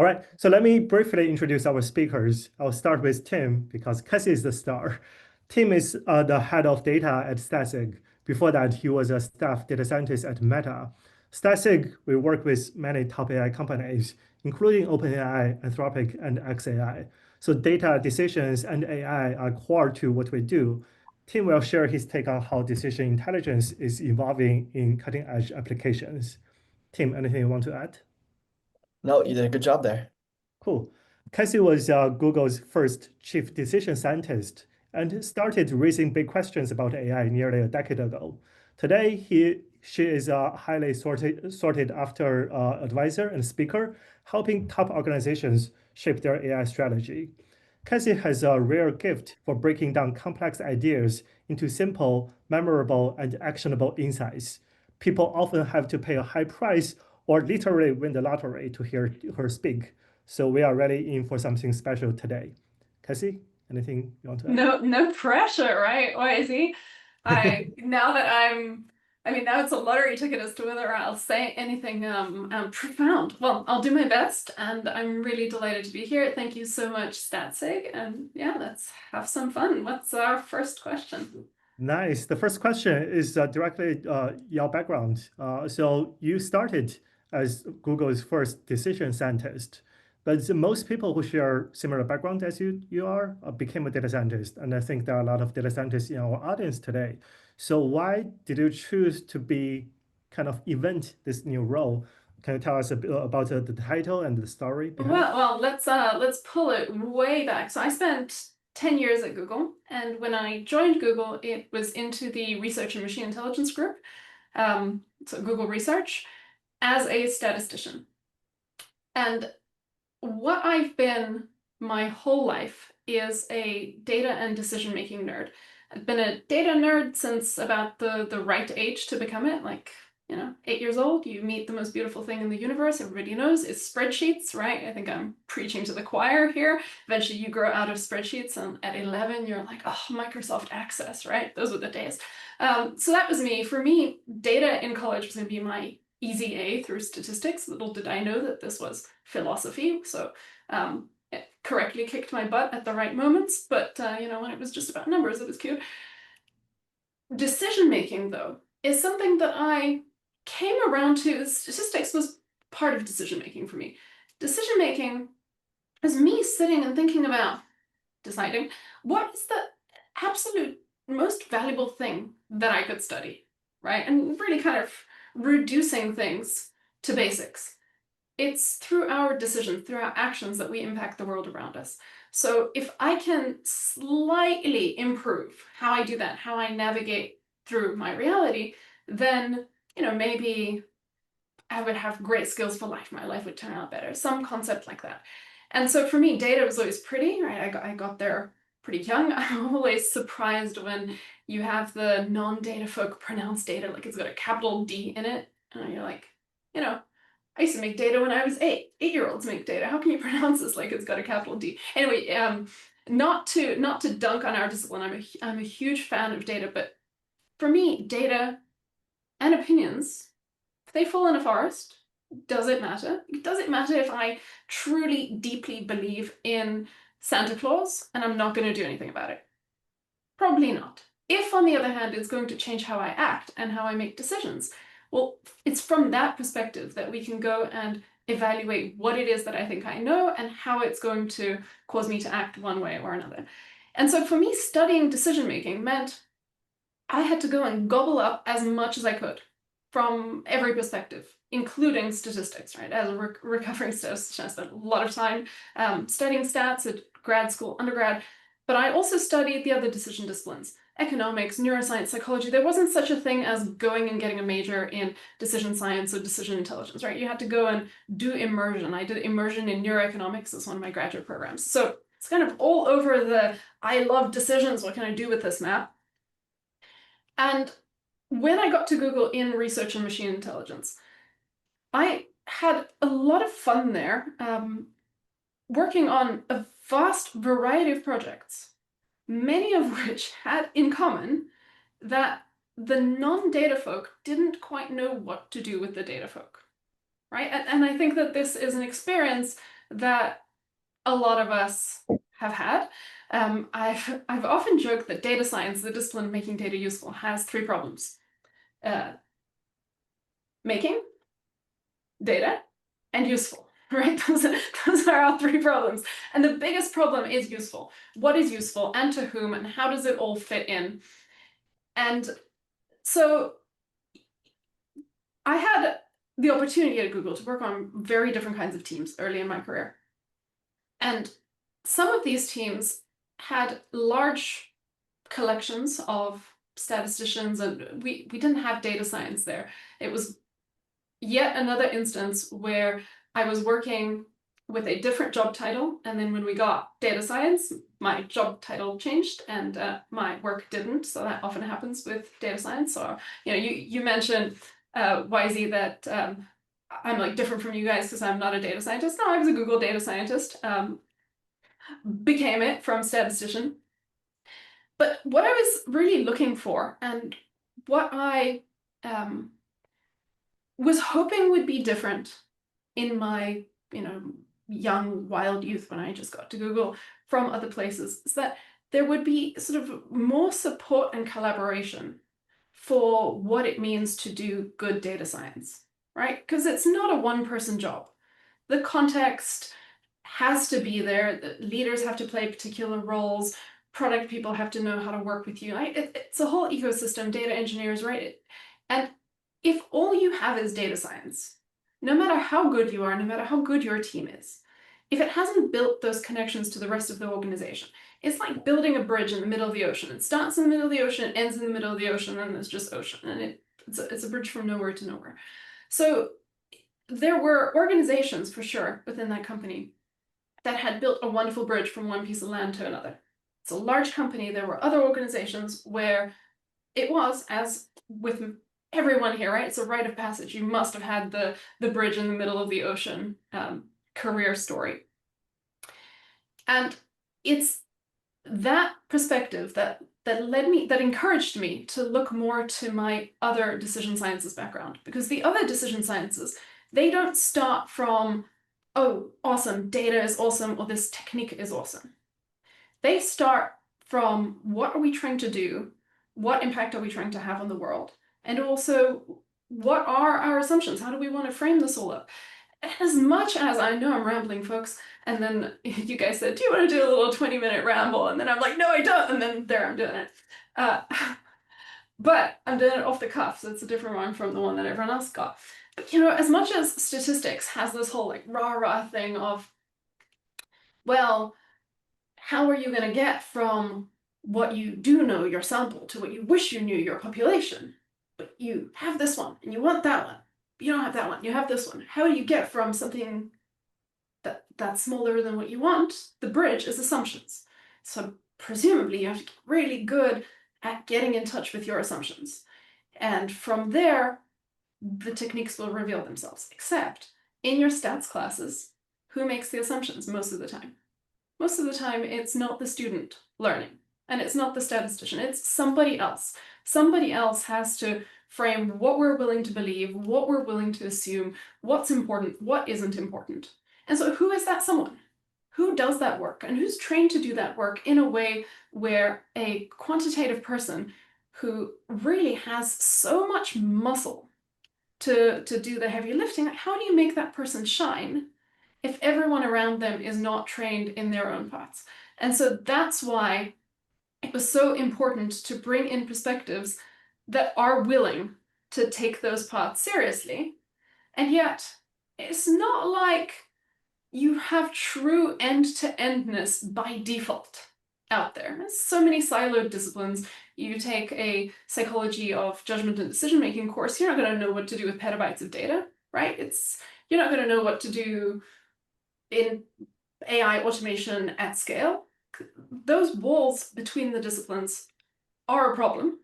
All right, so let me briefly introduce our speakers. I'll start with Tim because Cassie is the star. Tim is the head of data at Statsig. Before that, he was a staff data scientist at Meta. Statsig, we work with many top AI companies, including OpenAI, Anthropic, and xAI. So data, decisions, and AI are core to what we do. Tim will share his take on how decision intelligence is evolving in cutting-edge applications. Tim, anything you want to add? No, you did a good job there. Cool. Casey was Google's first chief decision scientist and started raising big questions about AI nearly a decade ago. Today, she is a highly sorted after advisor and speaker, helping top organizations shape their AI strategy. Casey has a rare gift for breaking down complex ideas into simple, memorable, and actionable insights. People often have to pay a high price or literally win the lottery to hear her speak. So we are really in for something special today. Cassie, anything you want to add? No, no pressure, right? Why is he? Now that I mean, now it's a lottery ticket as to whether I'll say anything profound. Well, I'll do my best, and I'm really delighted to be here. Thank you so much, Statsig, and yeah, let's have some fun. What's our first question? Nice. The first question is directly your background. So you started as Google's first decision scientist, but most people who share similar background as you are became a data scientist. And I think there are a lot of data scientists in our audience today. So why did you choose to be kind of invent this new role? Can you tell us a bit about the title and the story behind? Well, let's pull it way back. So I spent 10 years at Google, and when I joined Google, it was into the research and machine intelligence group, so Google Research, as a statistician. And what I've been my whole life is a data and decision-making nerd. I've been a data nerd since about the right age to become it, like, 8 years old, you meet the most beautiful thing in the universe, everybody knows, is spreadsheets, right? I think I'm preaching to the choir here. Eventually you grow out of spreadsheets, and at 11, you're like, oh, Microsoft Access, right? Those were the days. So that was me. For me, data in college was going to be my easy A through statistics. Little did I know that this was philosophy. So it correctly kicked my butt at the right moments. But, when it was just about numbers, it was cute. Decision making, though, is something that I came around to. Statistics was part of decision making for me. Decision making is me sitting and thinking about deciding what is the absolute most valuable thing that I could study, right? And really kind of reducing things to basics. It's through our decisions, through our actions, that we impact the world around us. So if I can slightly improve how I do that, how I navigate through my reality, then, maybe I would have great skills for life. My life would turn out better. Some concept like that. And so for me, data was always pretty, right? I got there pretty young. I'm always surprised when you have the non-data folk pronounce data like it's got a capital D in it. And you're like, I used to make data when I was 8. 8-year-olds make data. How can you pronounce this like it's got a capital D? Anyway, not to dunk on our discipline. I'm a huge fan of data, but for me, data and opinions, if they fall in a forest, does it matter? Does it matter if I truly, deeply believe in Santa Claus and I'm not going to do anything about it? Probably not. If, on the other hand, it's going to change how I act and how I make decisions, well, it's from that perspective that we can go and evaluate what it is that I think I know and how it's going to cause me to act one way or another. And so for me, studying decision making meant I had to go and gobble up as much as I could from every perspective, including statistics, right? As a recovering statistician, I spent a lot of time studying stats at grad school, undergrad, but I also studied the other decision disciplines, economics, neuroscience, psychology. There wasn't such a thing as going and getting a major in decision science or decision intelligence, right? You had to go and do immersion. I did immersion in neuroeconomics as one of my graduate programs. So it's kind of all over the I love decisions, what can I do with this map? And when I got to Google in research and machine intelligence, I had a lot of fun there, working on a vast variety of projects, many of which had in common that the non-data folk didn't quite know what to do with the data folk, right? And I think that this is an experience that a lot of us have had. I've often joked that data science, the discipline of making data useful, has three problems. Making data and useful, right? Those are our three problems. And the biggest problem is useful. What is useful and to whom and how does it all fit in? And so I had the opportunity at Google to work on very different kinds of teams early in my career. And some of these teams had large collections of statisticians, and we didn't have data science there. It was yet another instance where I was working with a different job title, and then when we got data science, my job title changed and my work didn't. So that often happens with data science. So you mentioned YZ that I'm like different from you guys because I'm not a data scientist. No, I was a Google data scientist. Became it from statistician. But what I was really looking for and what I was hoping would be different in my, young, wild youth when I just got to Google from other places is that there would be sort of more support and collaboration for what it means to do good data science, right? Because it's not a one-person job. The context has to be there. The leaders have to play particular roles. Product people have to know how to work with you. It's a whole ecosystem, data engineers, right? And if all you have is data science, no matter how good you are, no matter how good your team is, if it hasn't built those connections to the rest of the organization, it's like building a bridge in the middle of the ocean. It starts in the middle of the ocean, it ends in the middle of the ocean, and there's just ocean. And it's a bridge from nowhere to nowhere. So there were organizations, for sure, within that company that had built a wonderful bridge from one piece of land to another. It's a large company. There were other organizations where it was, as with everyone here, right? It's a rite of passage. You must have had the bridge in the middle of the ocean career story. And it's that perspective that encouraged me to look more to my other decision sciences background, because the other decision sciences, they don't start from, oh, awesome, data is awesome, or this technique is awesome. They start from what are we trying to do? What impact are we trying to have on the world? And also, what are our assumptions? How do we want to frame this all up? As much as I know I'm rambling, folks, and then you guys said, do you want to do a little 20-minute ramble? And then I'm like, no, I don't. And then there I'm doing it. But I'm doing it off the cuff, so it's a different one from the one that everyone else got. But as much as statistics has this whole like rah-rah thing of, well, how are you going to get from what you do know, your sample, to what you wish you knew, your population? But you have this one, and you want that one. But you don't have that one, you have this one. How do you get from something that's smaller than what you want? The bridge is assumptions. So presumably you have to get really good at getting in touch with your assumptions. And from there, the techniques will reveal themselves. Except in your stats classes, who makes the assumptions most of the time? Most of the time, it's not the student learning, and it's not the statistician, it's somebody else. Somebody else has to frame what we're willing to believe, what we're willing to assume, what's important, what isn't important. And so who is that someone? Who does that work? And who's trained to do that work in a way where a quantitative person who really has so much muscle to do the heavy lifting, how do you make that person shine if everyone around them is not trained in their own parts? And so that's why it was so important to bring in perspectives that are willing to take those parts seriously. And yet, it's not like you have true end-to-endness by default out there. There's so many siloed disciplines. You take a psychology of judgment and decision-making course, you're not going to know what to do with petabytes of data, right? You're not going to know what to do in AI automation at scale. Those walls between the disciplines are a problem.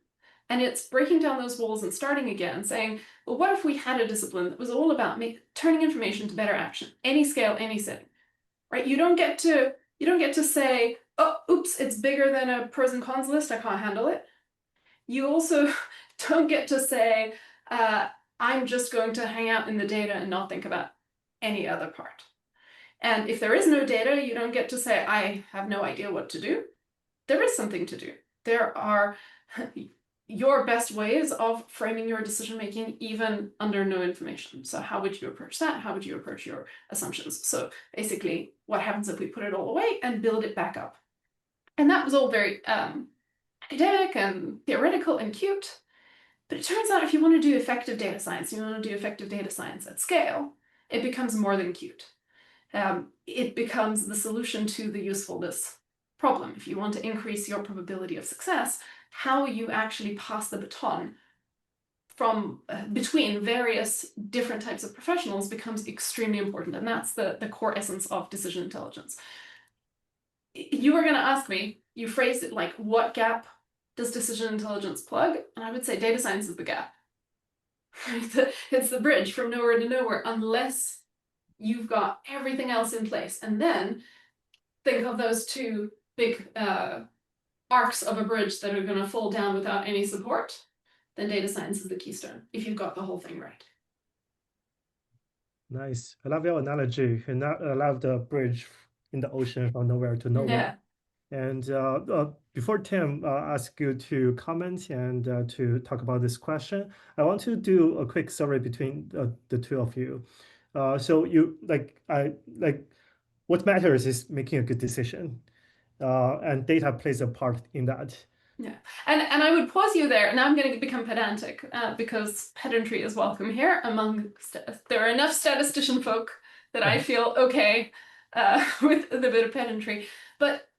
And it's breaking down those walls and starting again, saying, well, what if we had a discipline that was all about turning information to better action, any scale, any setting, right? You don't get to say, oh, oops, it's bigger than a pros and cons list, I can't handle it. You also don't get to say, I'm just going to hang out in the data and not think about any other part. And if there is no data, you don't get to say, I have no idea what to do. There is something to do. There are your best ways of framing your decision making even under no information. So how would you approach that? How would you approach your assumptions? So basically, what happens if we put it all away and build it back up? And that was all very academic and theoretical and cute. But it turns out if you want to do effective data science, you want to do effective data science at scale, it becomes more than cute. It becomes the solution to the usefulness problem. If you want to increase your probability of success, how you actually pass the baton from between various different types of professionals becomes extremely important. And that's the core essence of decision intelligence. You were going to ask me, you phrased it like, what gap does decision intelligence plug? And I would say data science is the gap. It's the bridge from nowhere to nowhere, unless you've got everything else in place. And then think of those two big arcs of a bridge that are going to fall down without any support. Then data science is the keystone, if you've got the whole thing right. Nice. I love your analogy. And I love the bridge in the ocean from nowhere to nowhere. Yeah. And before Tim asks you to comment and to talk about this question, I want to do a quick survey between the two of you. So you what matters is making a good decision, and data plays a part in that. Yeah, and I would pause you there. Now I'm going to become pedantic because pedantry is welcome here. There are enough statistician folk that I feel okay with the bit of pedantry. But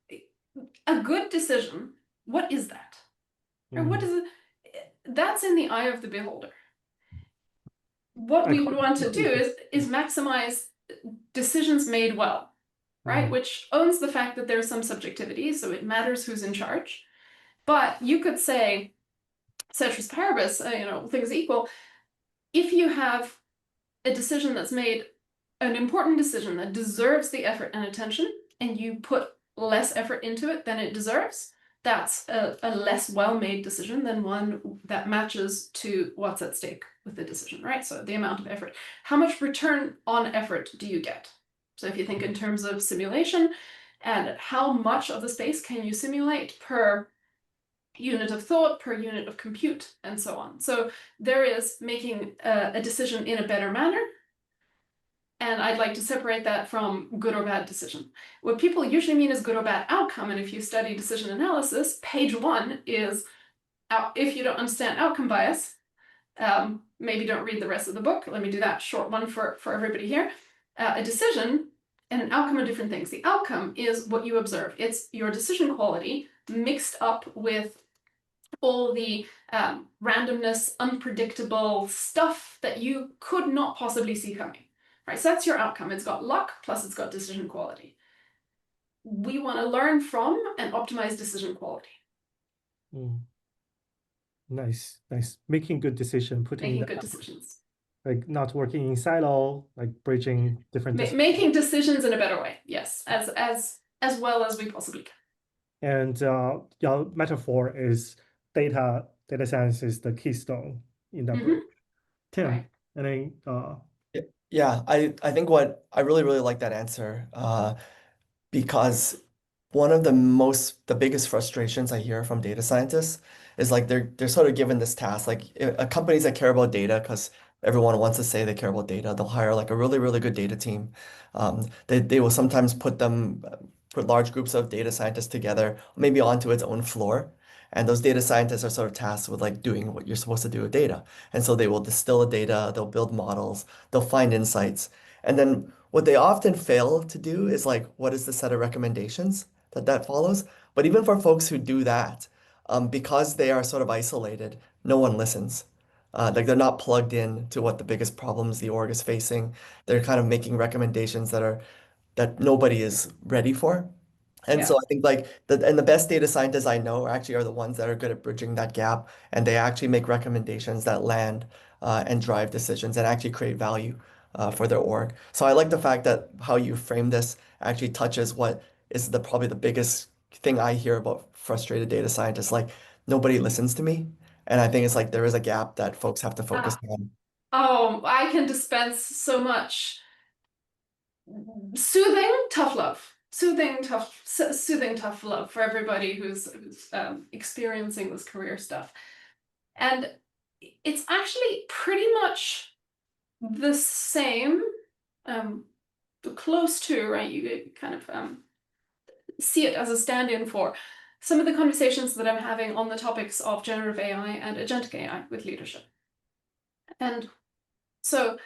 a good decision, what is that? Or what is it? That's in the eye of the beholder. What we would want to do is maximize decisions made well, right? Which owns the fact that there's some subjectivity, so it matters who's in charge. But you could say, ceteris paribus, things equal, if you have a decision that's made, an important decision that deserves the effort and attention, and you put less effort into it than it deserves, that's a less well-made decision than one that matches to what's at stake with the decision, right? So the amount of effort. How much return on effort do you get? So if you think in terms of simulation, and how much of the space can you simulate per unit of thought, per unit of compute, and so on. So there is making a decision in a better manner. And I'd like to separate that from good or bad decision. What people usually mean is good or bad outcome. And if you study decision analysis, page 1 is, if you don't understand outcome bias, maybe don't read the rest of the book. Let me do that short one for everybody here. A decision and an outcome are different things. The outcome is what you observe. It's your decision quality mixed up with all the randomness, unpredictable stuff that you could not possibly see coming. Right, so that's your outcome. It's got luck, plus it's got decision quality. We want to learn from and optimize decision quality. Nice. Making good decision, making good decisions. Like not working in silo, like bridging different making decisions in a better way, yes, as well as we possibly can. And your metaphor is data science is the keystone in that bridge. Tim, right. And then yeah, I think what I really like that answer because one of the biggest frustrations I hear from data scientists is like they're sort of given this task, like companies that care about data, because everyone wants to say they care about data, they'll hire like a really good data team. They will sometimes put large groups of data scientists together, maybe onto its own floor. And those data scientists are sort of tasked with like doing what you're supposed to do with data. And so they will distill the data, they'll build models, they'll find insights. And then what they often fail to do is like, what is the set of recommendations that follows? But even for folks who do that, because they are sort of isolated, no one listens. Like they're not plugged in to what the biggest problems the org is facing. They're kind of making recommendations that nobody is ready for. And so I think like the best data scientists I know are the ones that are good at bridging that gap, and they actually make recommendations that land and drive decisions and actually create value for their org. So I like the fact that how you frame this actually touches what is probably the biggest thing I hear about frustrated data scientists. Like nobody listens to me, and I think it's like there is a gap that folks have to focus on. Oh, I can dispense so much soothing, tough love. Soothing, tough love for everybody who's experiencing this career stuff. And it's actually pretty much the same, close to, right? You kind of see it as a stand-in for some of the conversations that I'm having on the topics of generative AI and agentic AI with leadership. And so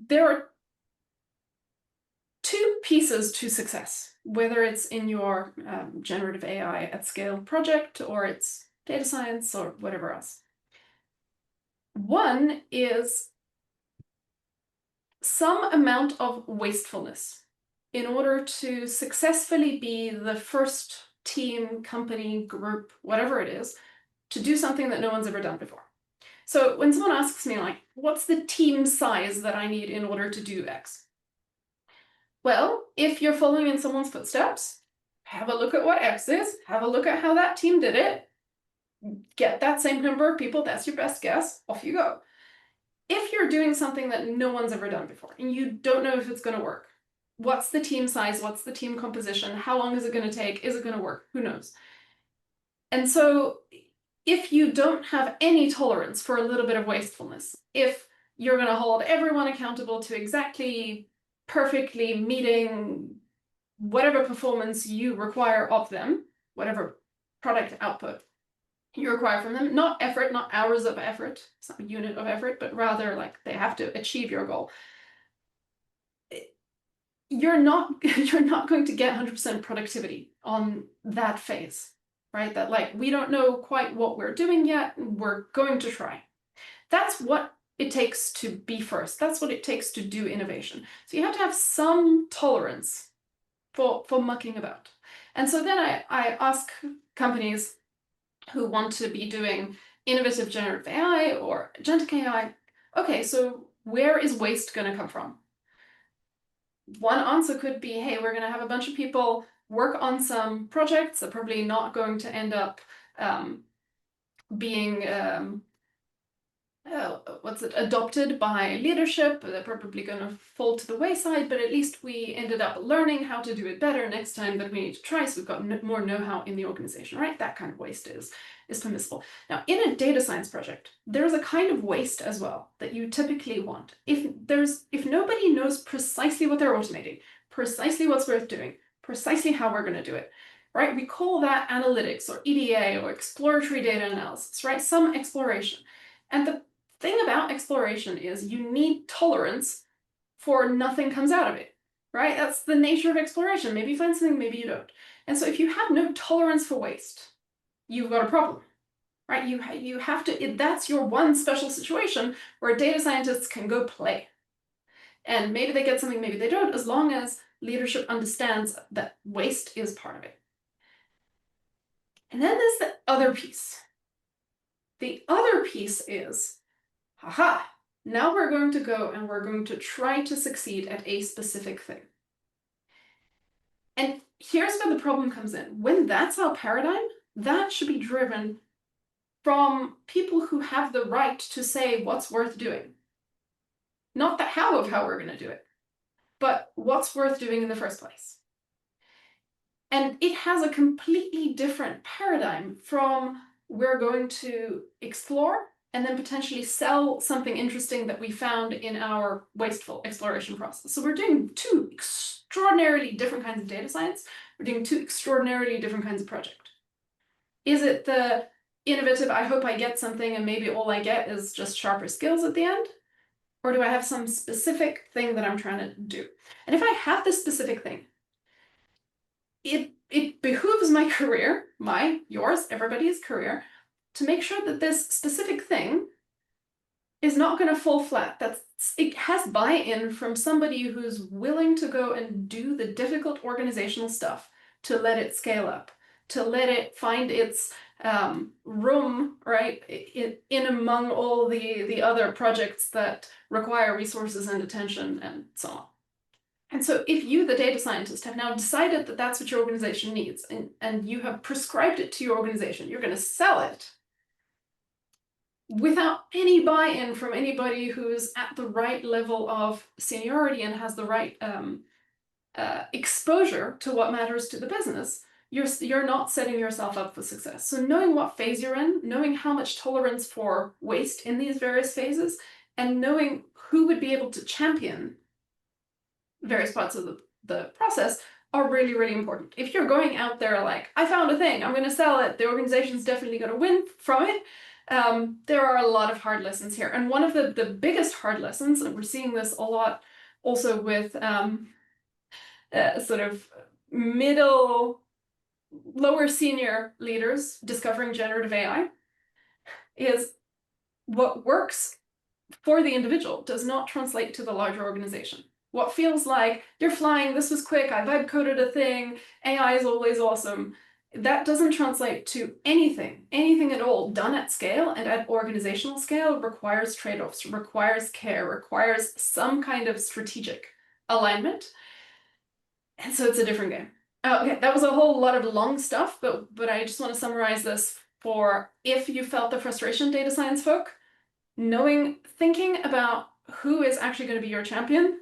there are two pieces to success, whether it's in your generative AI at scale project or it's data science or whatever else. One is some amount of wastefulness in order to successfully be the first team, company, group, whatever it is, to do something that no one's ever done before. So when someone asks me, like, what's the team size that I need in order to do X? Well, if you're following in someone's footsteps, have a look at what X is, have a look at how that team did it, get that same number of people, that's your best guess, off you go. If you're doing something that no one's ever done before and you don't know if it's going to work, what's the team size? What's the team composition? How long is it going to take? Is it going to work? Who knows? And so if you don't have any tolerance for a little bit of wastefulness, if you're going to hold everyone accountable to exactly perfectly meeting whatever performance you require of them, whatever product output you require from them, not effort, not hours of effort, it's not a unit of effort, but rather like they have to achieve your goal. You're not going to get 100% productivity on that phase, right? That like, we don't know quite what we're doing yet, we're going to try. That's what it takes to be first. That's what it takes to do innovation. So you have to have some tolerance for mucking about. And so then I ask companies who want to be doing innovative generative AI or agentic AI, okay, so where is waste going to come from? One answer could be, hey, we're going to have a bunch of people work on some projects that are probably not going to end up being adopted by leadership. They're probably going to fall to the wayside, but at least we ended up learning how to do it better next time that we need to try, so we've got more know-how in the organization, right? That kind of waste is permissible. Now, in a data science project, there's a kind of waste as well that you typically want. If nobody knows precisely what they're automating, precisely what's worth doing, precisely how we're going to do it, right? We call that analytics or EDA or exploratory data analysis, right? Some exploration. And the thing about exploration is you need tolerance for nothing comes out of it, right? That's the nature of exploration. Maybe you find something, maybe you don't. And so if you have no tolerance for waste, you've got a problem, right? You have to, that's your one special situation where data scientists can go play. And maybe they get something, maybe they don't, as long as leadership understands that waste is part of it. And then there's the other piece. The other piece is, haha, now we're going to go and we're going to try to succeed at a specific thing. And here's where the problem comes in. When that's our paradigm, that should be driven from people who have the right to say what's worth doing. Not the how of how we're going to do it, but what's worth doing in the first place. And it has a completely different paradigm from we're going to explore and then potentially sell something interesting that we found in our wasteful exploration process. So we're doing two extraordinarily different kinds of data science. We're doing two extraordinarily different kinds of project. Is it the innovative, I hope I get something and maybe all I get is just sharper skills at the end? Or do I have some specific thing that I'm trying to do? And if I have this specific thing, it behooves my career, yours, everybody's career, to make sure that this specific thing is not going to fall flat. It has buy-in from somebody who's willing to go and do the difficult organizational stuff to let it scale up, to let it find its room, right, in among all the other projects that require resources and attention and so on. And so if you, the data scientist, have now decided that that's what your organization needs, and you have prescribed it to your organization, you're going to sell it, without any buy-in from anybody who's at the right level of seniority and has the right exposure to what matters to the business, you're not setting yourself up for success. So knowing what phase you're in, knowing how much tolerance for waste in these various phases, and knowing who would be able to champion various parts of the process are really, really important. If you're going out there like, I found a thing, I'm going to sell it, the organization's definitely going to win from it. There are a lot of hard lessons here. And one of the biggest hard lessons, and we're seeing this a lot also with sort of middle, lower senior leaders discovering generative AI, is what works for the individual does not translate to the larger organization. What feels like you're flying, this was quick, I vibe coded a thing, AI is always awesome. That doesn't translate to anything at all done at scale and at organizational scale requires trade-offs, requires care, requires some kind of strategic alignment. And so it's a different game. Okay, that was a whole lot of long stuff, but I just want to summarize this for if you felt the frustration, data science folk, thinking about who is actually going to be your champion,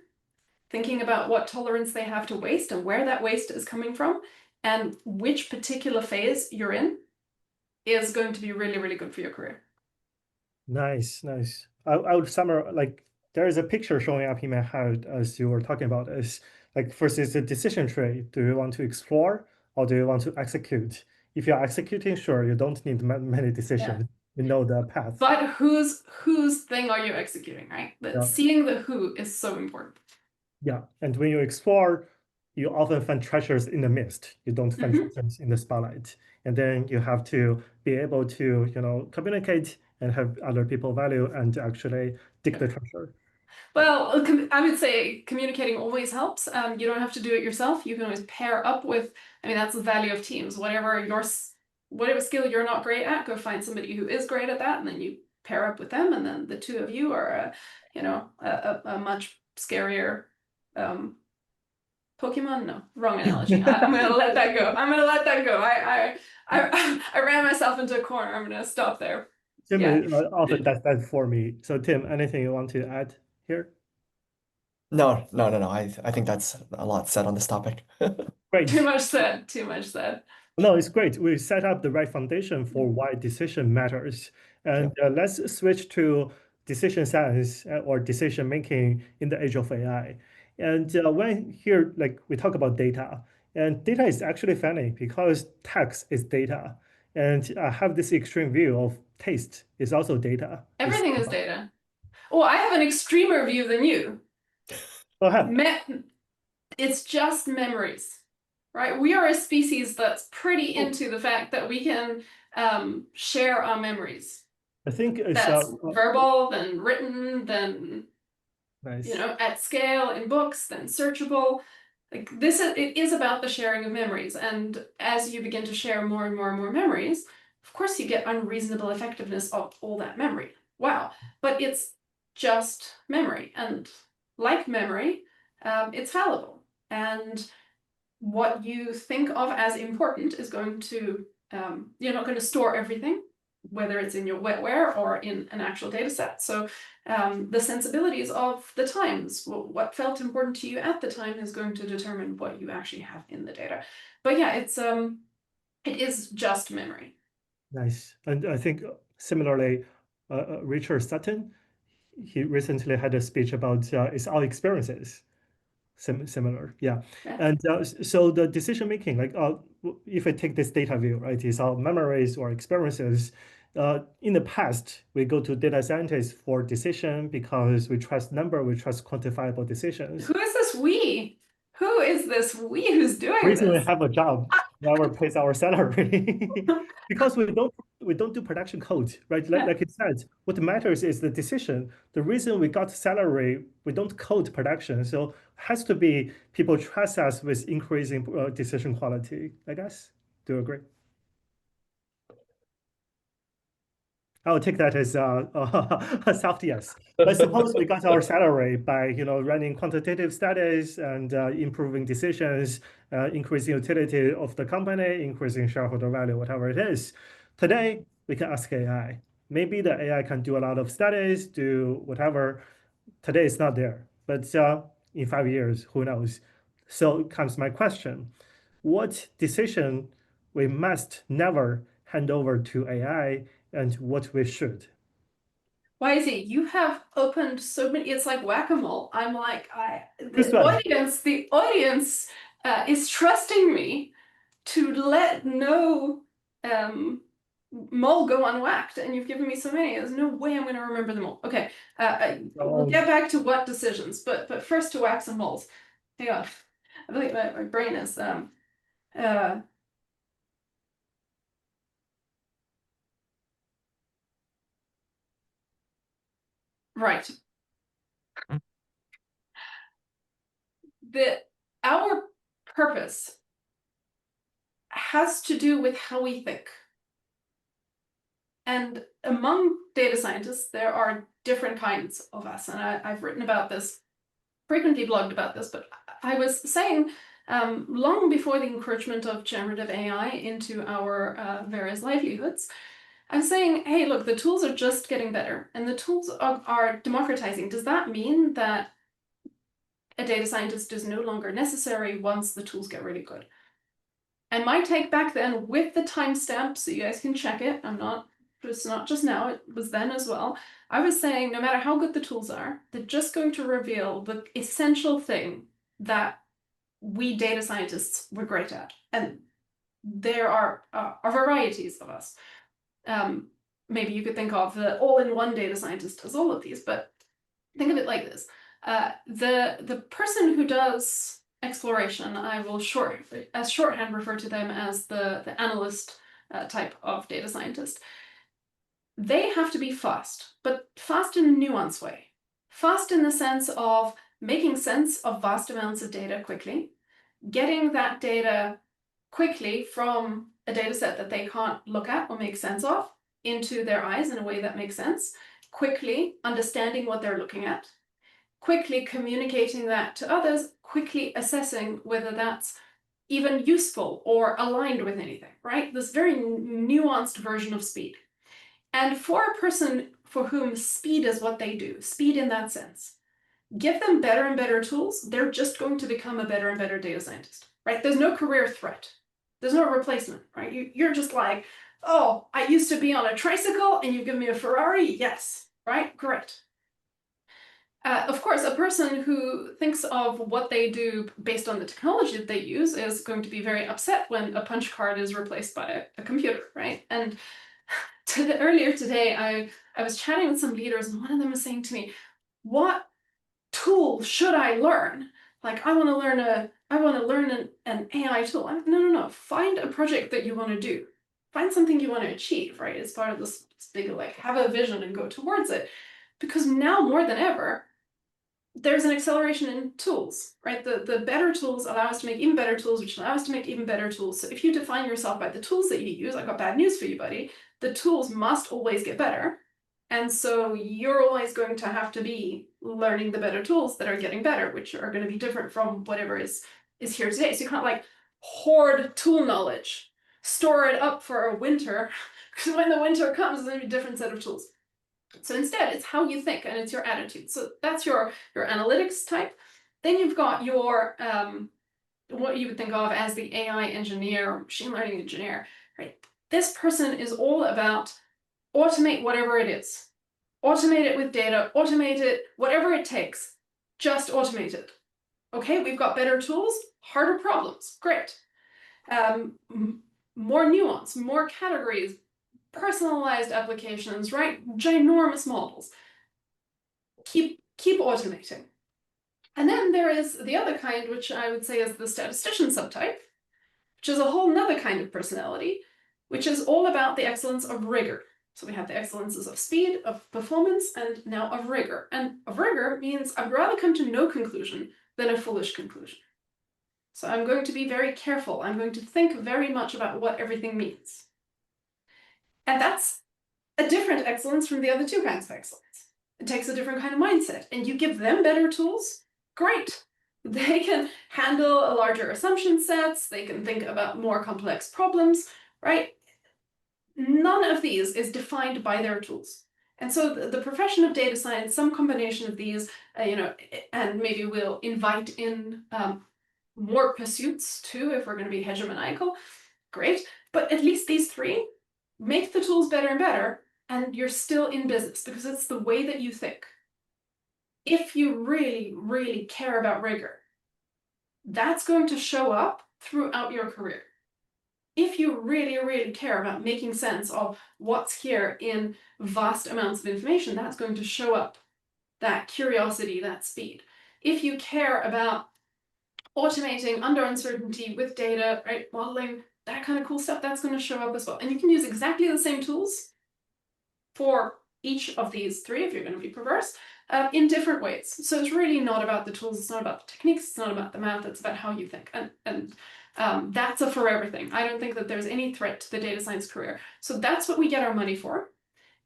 thinking about what tolerance they have to waste and where that waste is coming from, and which particular phase you're in is going to be really, really good for your career. Nice, nice. I would summarize, like, there is a picture showing up in my head as you were talking about is like, first is the decision tree. Do you want to explore or do you want to execute? If you're executing, sure, you don't need many decisions. You know the path. But whose thing are you executing, right? Yeah. Seeing the who is so important. Yeah, and when you explore, you often find treasures in the mist. You don't find treasures in the spotlight. And then you have to be able to, communicate and have other people value and actually dig the treasure. Well, I would say communicating always helps. You don't have to do it yourself. You can always pair up with, I mean, that's the value of teams. Whatever skill you're not great at, go find somebody who is great at that, and then you pair up with them, and then the two of you are, a much scarier Pokemon. No, wrong analogy. I'm gonna let that go. I'm gonna let that go. I ran myself into a corner. I'm gonna stop there. Tim Yeah. often does that for me. So Tim, anything you want to add here? No. I think that's a lot said on this topic. Great. Too much said. Too much said. No, it's great. We set up the right foundation for why decision matters. And let's switch to decision science or decision making in the age of AI. And when here, like we talk about data, and data is actually funny because text is data. And I have this extreme view of taste is also data. Everything is data. Oh, I have an extremer view than you. Go ahead. It's just memories, right? We are a species that's pretty into the fact that we can share our memories. I think it's That's verbal, then written, then nice. at scale in books, then searchable. Like it is about the sharing of memories. And as you begin to share more and more and more memories, of course you get unreasonable effectiveness of all that memory. Wow. But it's just memory. And like memory, it's fallible. And what you think of as important is going to, you're not going to store everything, whether it's in your wetware or in an actual data set. So the sensibilities of the times, what felt important to you at the time is going to determine what you actually have in the data. But yeah, it is just memory. Nice. And I think similarly, Richard Sutton, he recently had a speech about it's our experiences. Similar, yeah. And so the decision making, like if I take this data view, right, it's our memories or experiences. In the past, we go to data scientists for decision because we trust number, we trust quantifiable decisions. Who is this we? Who is this we who's doing Reason this? we have a job, whoever pays our salary, because we don't do production code, right? Like it said, what matters is the decision. The reason we got salary, we don't code production, so has to be people trust us with increasing decision quality. I guess. Do you agree? I'll take that as a soft yes. But suppose we got our salary by running quantitative studies and improving decisions, increasing utility of the company, increasing shareholder value, whatever it is. Today we can ask AI. maybe the AI can do a lot of studies, do whatever. Today it's not there, but in 5 years, who knows? So comes my question: what decision we must never hand over to AI, and what we should? Why is it? You have opened so many. It's like whack-a-mole. I'm like, This the one. audience is trusting me to let no mole go unwhacked, and you've given me so many. There's no way I'm going to remember them all. Okay, we'll get back to what decisions, but first to wax some moles. Hang on, I believe my brain is right. Our purpose has to do with how we think. And among data scientists, there are different kinds of us. And I've written about this, frequently blogged about this, but I was saying long before the encroachment of generative AI into our various livelihoods, I'm saying, hey, look, the tools are just getting better and the tools are democratizing. Does that mean that a data scientist is no longer necessary once the tools get really good? And my take back then, with the timestamp, so you guys can check it, it's not just now, it was then as well. I was saying, no matter how good the tools are, they're just going to reveal the essential thing that we data scientists were great at. And there are varieties of us. Maybe you could think of the all-in-one data scientist as all of these, but think of it like this. The person who does exploration, I will as shorthand refer to them as the analyst type of data scientist. They have to be fast, but fast in a nuanced way. Fast in the sense of making sense of vast amounts of data quickly, getting that data quickly from a data set that they can't look at or make sense of into their eyes in a way that makes sense, quickly understanding what they're looking at, quickly communicating that to others, quickly assessing whether that's even useful or aligned with anything, right? This very nuanced version of speed. And for a person for whom speed is what they do, speed in that sense, give them better and better tools, they're just going to become a better and better data scientist, right? There's no career threat. There's no replacement, right? You're just like, oh, I used to be on a tricycle and you give me a Ferrari? Yes, right? Great. Of course, a person who thinks of what they do based on the technology that they use is going to be very upset when a punch card is replaced by a computer, right? And earlier today, I was chatting with some leaders, and one of them was saying to me, what tool should I learn? Like, I want to learn an AI tool. No. Find a project that you want to do. Find something you want to achieve, right? As part of this big, like, have a vision and go towards it. Because now more than ever, there's an acceleration in tools, right? The better tools allow us to make even better tools, which allow us to make even better tools. So if you define yourself by the tools that you use, I got bad news for you, buddy. The tools must always get better. And so you're always going to have to be learning the better tools that are getting better, which are going to be different from whatever is here today. So you can't like hoard tool knowledge, store it up for a winter, because when the winter comes, there's going to be a different set of tools. So instead, it's how you think and it's your attitude. So that's your analytics type. Then you've got your what you would think of as the AI engineer or machine learning engineer, right? This person is all about automate whatever it is. Automate it with data, automate it, whatever it takes, just automate it. Okay, we've got better tools, harder problems, great. More nuance, more categories, personalized applications, right? Ginormous models. Keep automating. And then there is the other kind, which I would say is the statistician subtype, which is a whole nother kind of personality, which is all about the excellence of rigor. So we have the excellences of speed, of performance, and now of rigor. And of rigor means I'd rather come to no conclusion than a foolish conclusion. So I'm going to be very careful. I'm going to think very much about what everything means. And that's a different excellence from the other two kinds of excellence. It takes a different kind of mindset. And you give them better tools, great. They can handle larger assumption sets. They can think about more complex problems, right? none of these is defined by their tools. And so the profession of data science, some combination of these, and maybe we'll invite in more pursuits too if we're going to be hegemonical, great. But at least these three make the tools better and better, and you're still in business because it's the way that you think. If you really, really care about rigor, that's going to show up throughout your career. If you really, really care about making sense of what's here in vast amounts of information, that's going to show up. That curiosity, that speed. If you care about automating under uncertainty with data, right, modeling, that kind of cool stuff, that's going to show up as well. And you can use exactly the same tools for each of these three, if you're going to be perverse, in different ways. So it's really not about the tools, it's not about the techniques, it's not about the math, it's about how you think. And that's a forever thing. I don't think that there's any threat to the data science career. So that's what we get our money for.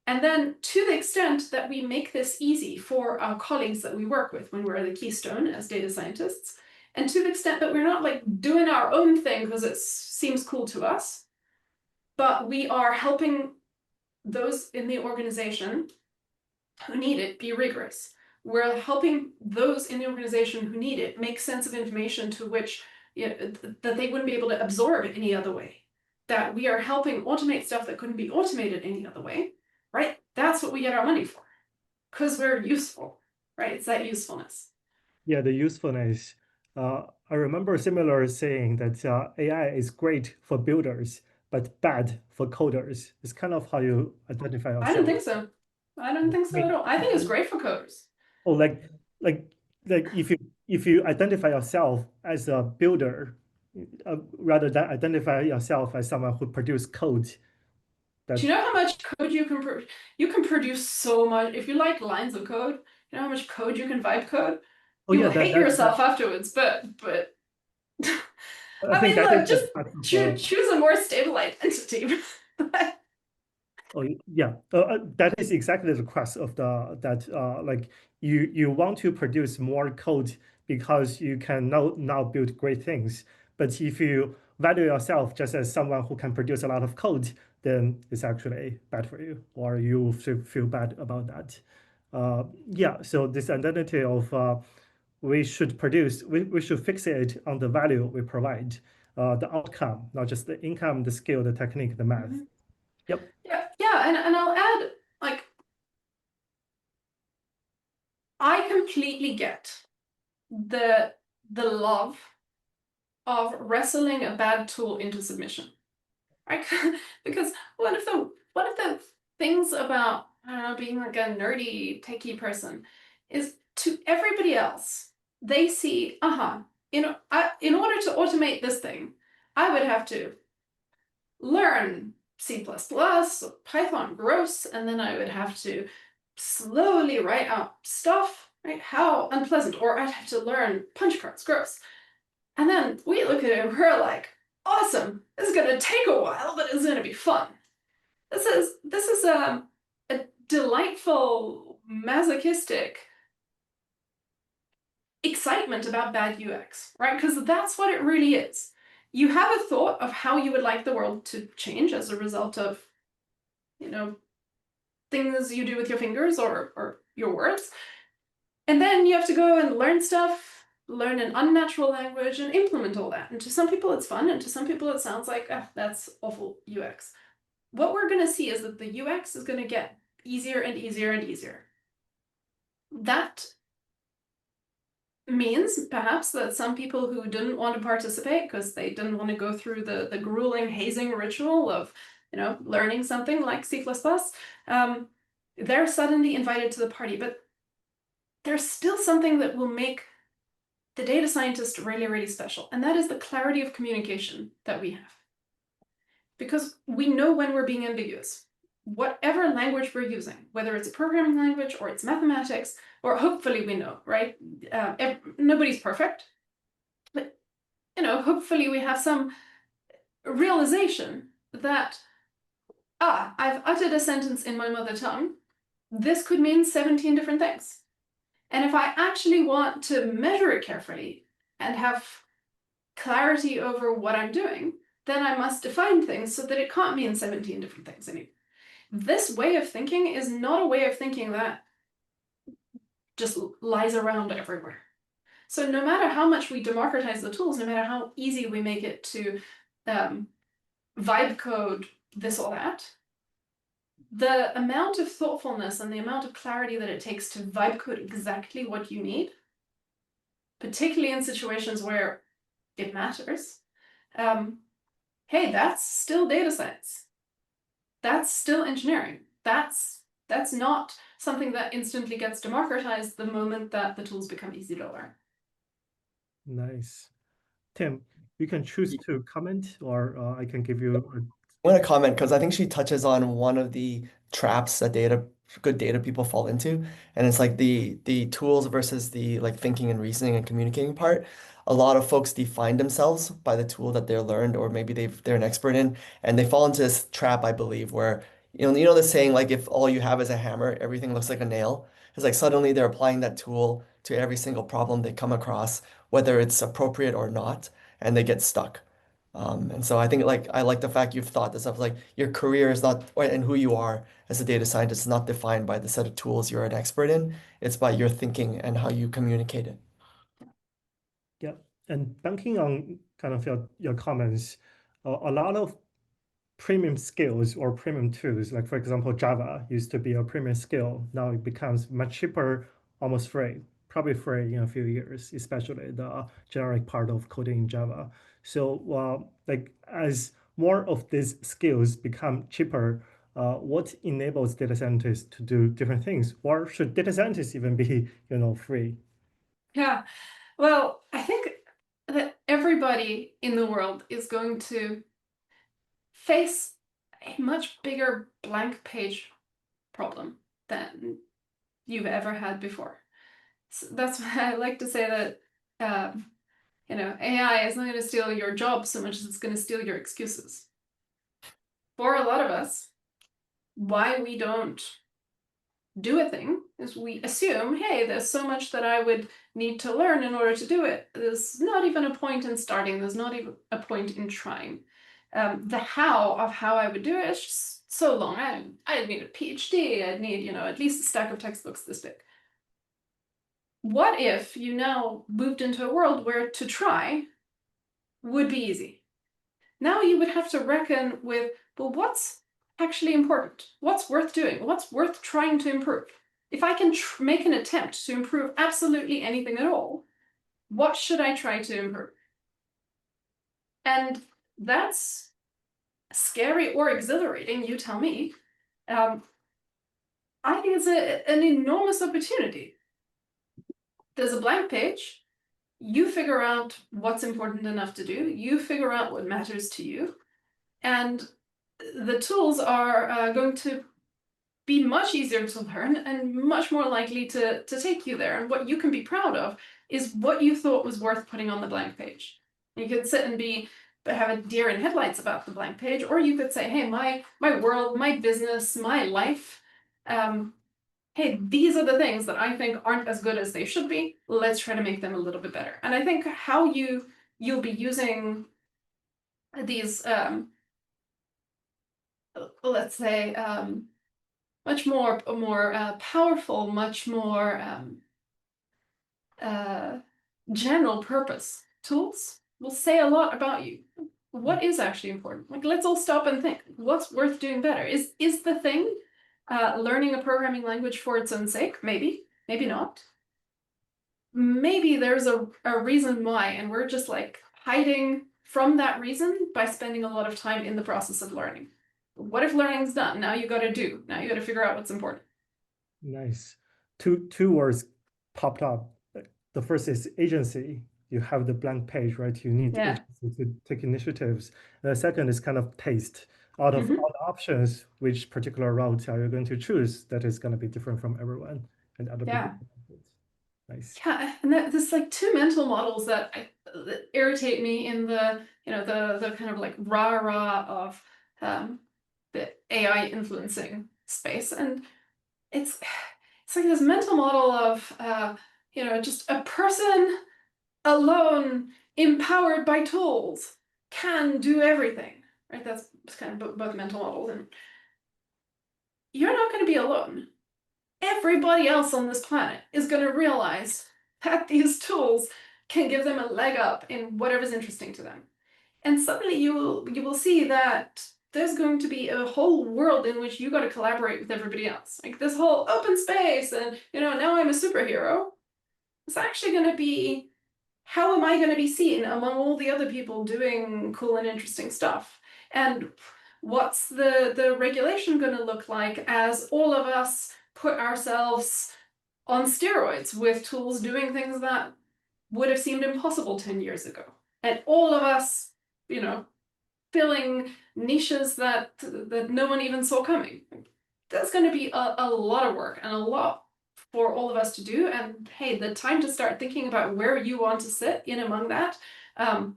And then to the extent that we make this easy for our colleagues that we work with when we're the keystone as data scientists, and to the extent that we're not like doing our own thing because it seems cool to us, but we are helping those in the organization who need it be rigorous. We're helping those in the organization who need it make sense of information to which that they wouldn't be able to absorb any other way. That we are helping automate stuff that couldn't be automated any other way, right? That's what we get our money for, because we're useful, right? It's that usefulness. Yeah, the usefulness. I remember similar saying that AI is great for builders, but bad for coders. It's kind of how you identify I don't yourself. think so. I don't think so at all. I think it's great for coders. Oh, like if you identify yourself as a builder, rather than identify yourself as someone who produce code, that Do you know how much code you can you can produce so much if you like lines of code? You know how much code you can vibe code? oh You yeah, will hate yourself afterwards, but I I mean, think look, that's just part of choose a more stable identity. oh yeah, that is exactly the crux of that like you want to produce more code because you can now build great things. But if you value yourself just as someone who can produce a lot of code, then it's actually bad for you, or you feel bad about that. Yeah, so this identity of we should produce, we should fixate on the value we provide, the outcome, not just the income, the skill, the technique, the math. Mhm. Yep. Yeah, and I'll add, like, I completely get the love of wrestling a bad tool into submission, right? Because one of the things about, I don't know, being like a nerdy techie person is to everybody else, they see, in order to automate this thing, I would have to learn C++, Python gross, and then I would have to slowly write out stuff, right? How unpleasant. Or I'd have to learn punch cards, gross. And then we look at it and we're like, awesome, this is gonna take a while, but it's gonna be fun. This is a delightful, masochistic excitement about bad UX, right? Because that's what it really is. You have a thought of how you would like the world to change as a result of, things you do with your fingers or your words. And then you have to go and learn stuff, learn an unnatural language, and implement all that. And to some people it's fun, and to some people it sounds like, that's awful UX. What we're going to see is that the UX is going to get easier and easier and easier. That means perhaps that some people who didn't want to participate because they didn't want to go through the grueling hazing ritual of, learning something like C++, they're suddenly invited to the party. But there's still something that will make the data scientist really, really special, and that is the clarity of communication that we have. Because we know when we're being ambiguous. Whatever language we're using, whether it's a programming language or it's mathematics, or hopefully we know, right? Nobody's perfect, but hopefully we have some realization that, I've uttered a sentence in my mother tongue. This could mean 17 different things. And if I actually want to measure it carefully and have clarity over what I'm doing, then I must define things so that it can't mean 17 different things anymore. This way of thinking is not a way of thinking that just lies around everywhere. So no matter how much we democratize the tools, no matter how easy we make it to vibe code this or that, the amount of thoughtfulness and the amount of clarity that it takes to vibe code exactly what you need, particularly in situations where it matters, hey, that's still data science. That's still engineering. That's not something that instantly gets democratized the moment that the tools become easy to learn. Nice. Tim, you can choose to comment, or I can give you I want to comment because I think she touches on one of the traps that good data people fall into, and it's like the tools versus the like thinking and reasoning and communicating part. A lot of folks define themselves by the tool that they're learned, or maybe they're an expert in, and they fall into this trap, I believe, where you know the saying like if all you have is a hammer, everything looks like a nail. It's like suddenly they're applying that tool to every single problem they come across, whether it's appropriate or not, and they get stuck. And so I think like I like the fact you've thought this up like your career is not and who you are as a data scientist is not defined by the set of tools you're an expert in. It's by your thinking and how you communicate it. yeah. And banking on kind of your comments, a lot of premium skills or premium tools, like for example, Java used to be a premium skill. Now it becomes much cheaper, almost free, probably free in a few years, especially the generic part of coding in Java. So, like as more of these skills become cheaper, what enables data scientists to do different things? Or should data scientists even be, free? Yeah, well, I think that everybody in the world is going to face a much bigger blank page problem than you've ever had before. So that's why I like to say that AI is not going to steal your job so much as it's going to steal your excuses. For a lot of us, why we don't do a thing is we assume, hey, there's so much that I would need to learn in order to do it. There's not even a point in starting. There's not even a point in trying. The how of how I would do it is just so long. I'd need a PhD. I'd need, at least a stack of textbooks this big. What if you now moved into a world where to try would be easy? Now you would have to reckon with, well, what's actually important? What's worth doing? What's worth trying to improve? If I can make an attempt to improve absolutely anything at all, what should I try to improve? And that's scary or exhilarating, you tell me. I think it's an enormous opportunity. There's a blank page. You figure out what's important enough to do. You figure out what matters to you. And the tools are going to be much easier to learn and much more likely to take you there. And what you can be proud of is what you thought was worth putting on the blank page. You could sit and have a deer in headlights about the blank page, or you could say, hey, my world, my business, my life, hey, these are the things that I think aren't as good as they should be. Let's try to make them a little bit better. And I think how you'll be using these, let's say, much more powerful, much more general purpose tools will say a lot about you. What is actually important? Like, let's all stop and think, what's worth doing better? Is the thing learning a programming language for its own sake? Maybe, maybe not. Maybe there's a reason why, and we're just like hiding from that reason by spending a lot of time in the process of learning. What if learning's done? Now you got to do. Now you got to figure out what's important. Nice. Two words popped up. The first is agency. You have the blank page, right? You need Yeah. agency to take initiatives. The second is kind of taste. Out of all the options, which particular route are you going to choose that is going to be different from everyone and other people? Yeah. Nice. Yeah, and there's like two mental models that irritate me in the the kind of like rah-rah of the AI influencing space, and it's like this mental model of just a person alone empowered by tools can do everything, right? That's kind of both mental models. And you're not going to be alone. Everybody else on this planet is going to realize that these tools can give them a leg up in whatever's interesting to them. And suddenly you will see that there's going to be a whole world in which you got to collaborate with everybody else. Like this whole open space and, now I'm a superhero. It's actually going to be, how am I going to be seen among all the other people doing cool and interesting stuff? And what's the regulation going to look like as all of us put ourselves on steroids with tools doing things that would have seemed impossible 10 years ago? And all of us, filling niches that no one even saw coming. That's going to be a lot of work and a lot for all of us to do. And hey, the time to start thinking about where you want to sit in among that,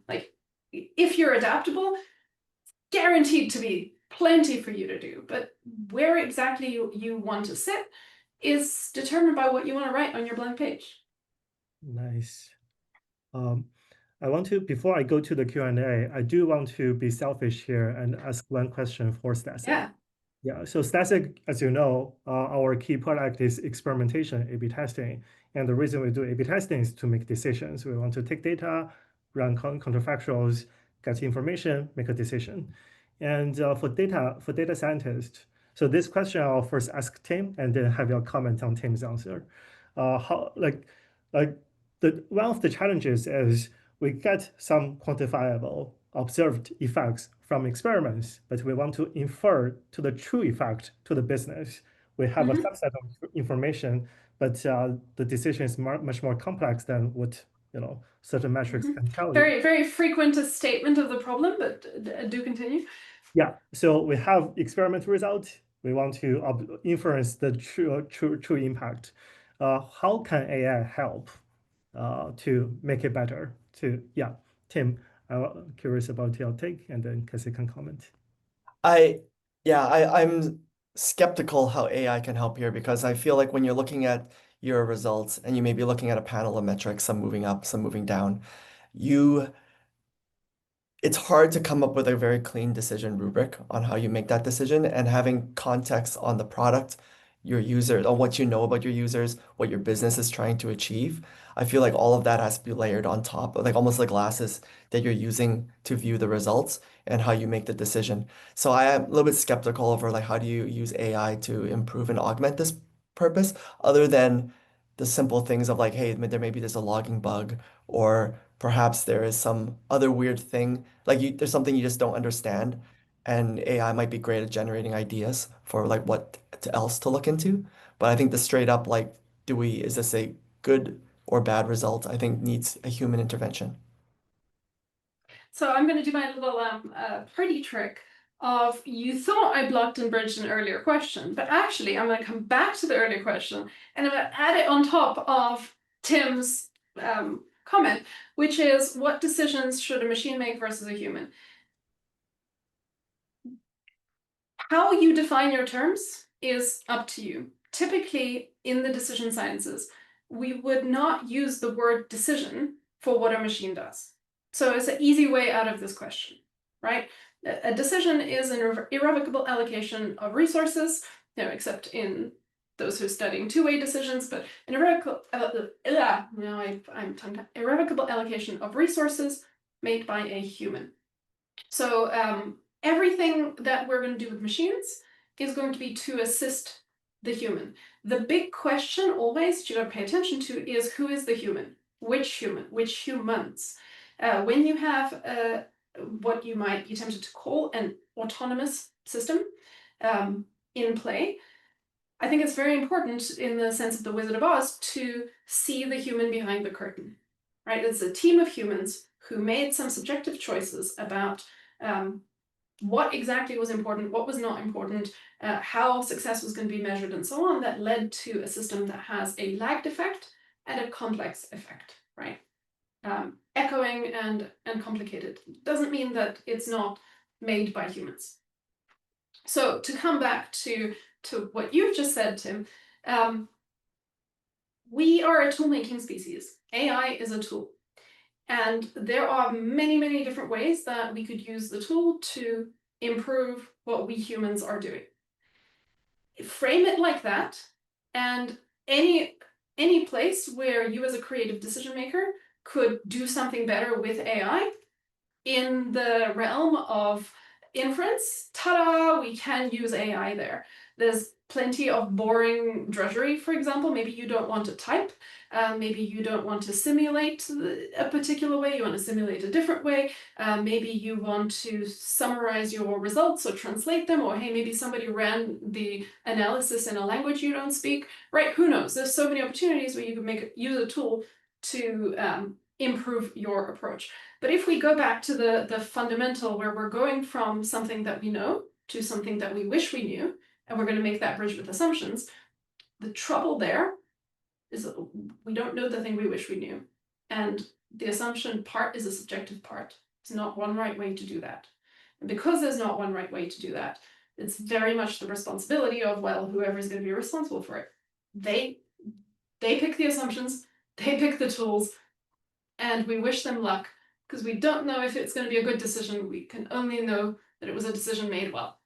like if you're adaptable, guaranteed to be plenty for you to do. But where exactly you want to sit is determined by what you want to write on your blank page. Nice. I want to, before I go to the Q&A, I do want to be selfish here and ask one question for Statsig. Yeah. Yeah, so Statsig, as you know, our key product is experimentation, A/B testing. And the reason we do A/B testing is to make decisions. We want to take data, run counterfactuals, get information, make a decision. And for data scientists, so this question I'll first ask Tim and then have your comment on Tim's answer. How one of the challenges is we get some quantifiable observed effects from experiments, but we want to infer to the true effect to the business. We have a subset of information, but the decision is much more complex than what certain metrics can tell you. Very, very frequent a statement of the problem, but do continue. Yeah, so we have experiment results. We want to inference the true impact. How can AI help to make it better? Tim, I'm curious about your take, and then Cassie can comment. I'm skeptical how AI can help here because I feel like when you're looking at your results and you may be looking at a panel of metrics, some moving up, some moving down, it's hard to come up with a very clean decision rubric on how you make that decision, and having context on the product, your user, on what you know about your users, what your business is trying to achieve. I feel like all of that has to be layered on top, like almost like glasses that you're using to view the results and how you make the decision. So I am a little bit skeptical over like how do you use AI to improve and augment this purpose, other than the simple things of like, hey, maybe there's a logging bug, or perhaps there is some other weird thing, like there's something you just don't understand, and AI might be great at generating ideas for like what else to look into. But I think the straight up like, is this a good or bad result, I think needs a human intervention. So I'm going to do my little party trick of, you thought I blocked and bridged an earlier question, but actually I'm going to come back to the earlier question and I'm going to add it on top of Tim's comment, which is, what decisions should a machine make versus a human? How you define your terms is up to you. Typically, in the decision sciences, we would not use the word decision for what a machine does. So it's an easy way out of this question, right? A decision is an irrevocable allocation of resources, except in those who are studying two-way decisions, but an irrevocable allocation of resources made by a human. So everything that we're going to do with machines is going to be to assist the human. The big question always you got to pay attention to is, who is the human? Which human? Which humans? When you have what you might be tempted to call an autonomous system in play, I think it's very important, in the sense of the Wizard of Oz, to see the human behind the curtain, right? It's a team of humans who made some subjective choices about what exactly was important, what was not important, how success was going to be measured, and so on, that led to a system that has a lagged effect and a complex effect, right? Echoing and complicated doesn't mean that it's not made by humans. So to come back to what you've just said, Tim, we are a tool-making species. AI is a tool. And there are many, many different ways that we could use the tool to improve what we humans are doing. Frame it like that, and any place where you as a creative decision maker could do something better with AI in the realm of inference, ta-da, we can use AI there. There's plenty of boring drudgery, for example. Maybe you don't want to type. Maybe you don't want to simulate a particular way. You want to simulate a different way. Maybe you want to summarize your results or translate them. Or hey, maybe somebody ran the analysis in a language you don't speak. Right? Who knows? There's so many opportunities where you can use a tool to improve your approach. But if we go back to the fundamental where we're going from something that we know to something that we wish we knew, and we're going to make that bridge with assumptions, the trouble there is that we don't know the thing we wish we knew. And the assumption part is a subjective part. There's not one right way to do that. And because there's not one right way to do that, it's very much the responsibility of, well, whoever's going to be responsible for it. They pick the assumptions, they pick the tools, and we wish them luck because we don't know if it's going to be a good decision. We can only know that it was a decision made well.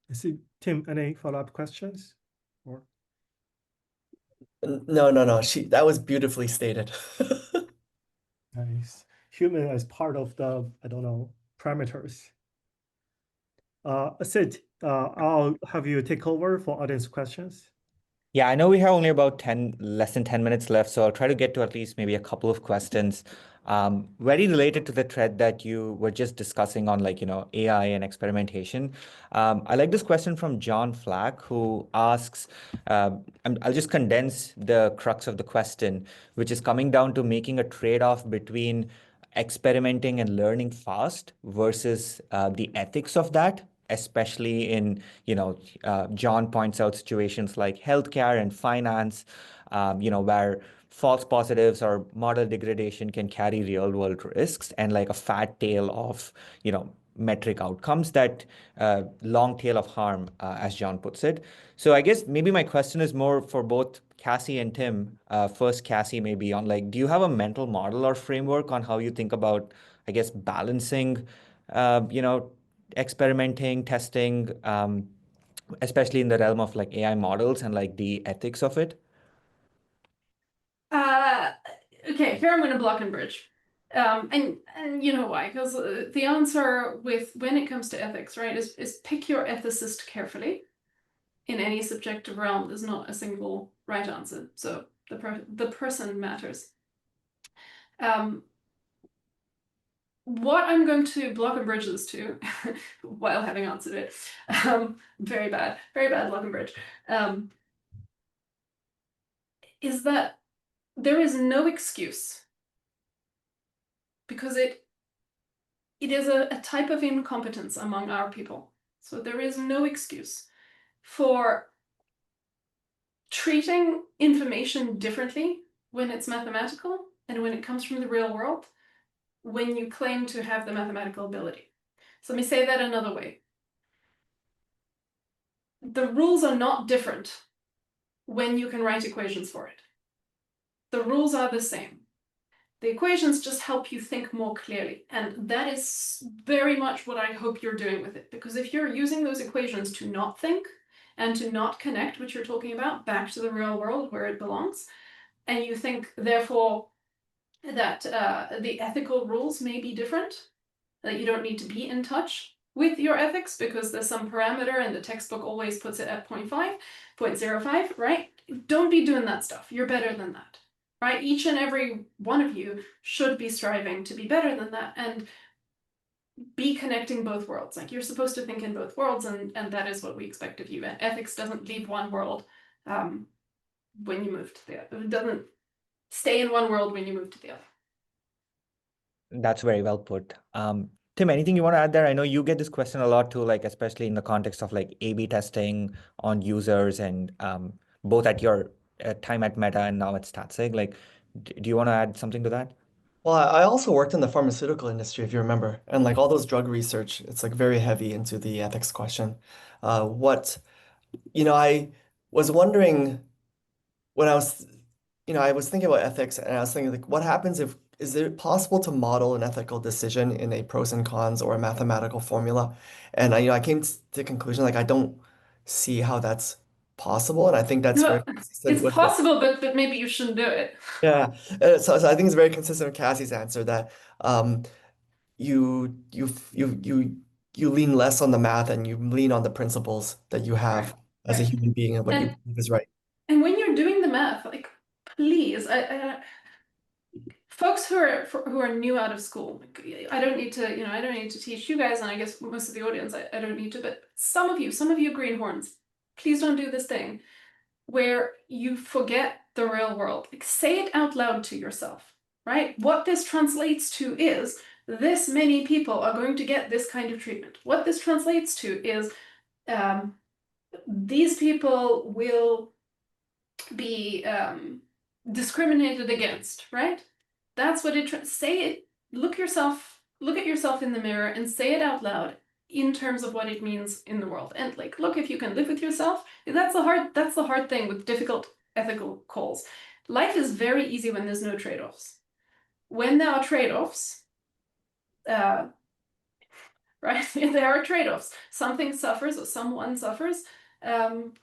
I see. Tim, any follow-up questions? Or No, no, no. That was beautifully stated. nice. Human as part of the, I don't know, parameters. Sid, I'll have you take over for audience questions. Yeah, I know we have only about less than 10 minutes left, so I'll try to get to at least maybe a couple of questions. Very related to the thread that you were just discussing on AI and experimentation. I like this question from John Flack, who asks, I'll just condense the crux of the question, which is coming down to making a trade-off between experimenting and learning fast versus the ethics of that, especially in, John points out situations like healthcare and finance, where false positives or model degradation can carry real world risks and like a fat tail of, metric outcomes that long tail of harm, as John puts it. So I guess maybe my question is more for both Cassie and Tim. First, Cassie, maybe on do you have a mental model or framework on how you think about, I guess, balancing, experimenting, testing, especially in the realm of AI models and the ethics of it? Okay, here I'm going to block and bridge. And you know why? Because the answer with when it comes to ethics, right, is pick your ethicist carefully. In any subjective realm, there's not a single right answer. So the person matters. What I'm going to block and bridge this to, while having answered it, very bad block and bridge, is that there is no excuse because it is a type of incompetence among our people. So there is no excuse for treating information differently when it's mathematical and when it comes from the real world when you claim to have the mathematical ability. So let me say that another way. The rules are not different when you can write equations for it. The rules are the same. The equations just help you think more clearly. And that is very much what I hope you're doing with it. Because if you're using those equations to not think and to not connect what you're talking about back to the real world where it belongs, and you think, therefore, that the ethical rules may be different, that you don't need to be in touch with your ethics because there's some parameter and the textbook always puts it at 0.5, 0.05, right? Don't be doing that stuff. You're better than that, right? Each and every one of you should be striving to be better than that and be connecting both worlds. Like you're supposed to think in both worlds, and that is what we expect of you. And ethics doesn't leave one world when you move to the other. It doesn't stay in one world when you move to the other. That's very well put. Tim, anything you want to add there? I know you get this question a lot too, especially in the context of A/B testing on users and both at your time at Meta and now at Statsig. Do you want to add something to that? Well, I also worked in the pharmaceutical industry, if you remember, and all those drug research, it's very heavy into the ethics question. I was wondering when I was I was thinking about ethics, and I was thinking like, what happens if is it possible to model an ethical decision in a pros and cons or a mathematical formula? And I came to the conclusion like I don't see how that's possible, and I think that's very No, consistent it's with what. possible, but maybe you shouldn't do it. Yeah, so I think it's very consistent with Cassie's answer that um, you lean less on the math and you lean on the principles that you Right, have as a right. human being and what you And believe is right. and when you're doing the math, like, please, folks who are new out of school, like, I don't need to, I don't need to teach you guys, and I guess most of the audience, I don't need to, but some of you greenhorns, please don't do this thing where you forget the real world. Like, say it out loud to yourself, right? What this translates to is this many people are going to get this kind of treatment. What this translates to is these people will be discriminated against, right? That's what it say it. Look at yourself in the mirror and say it out loud in terms of what it means in the world. And like, look, if you can live with yourself, that's the hard thing with difficult ethical calls. Life is very easy when there's no trade-offs. When there are trade-offs, right? There are trade-offs. Something suffers or someone suffers um,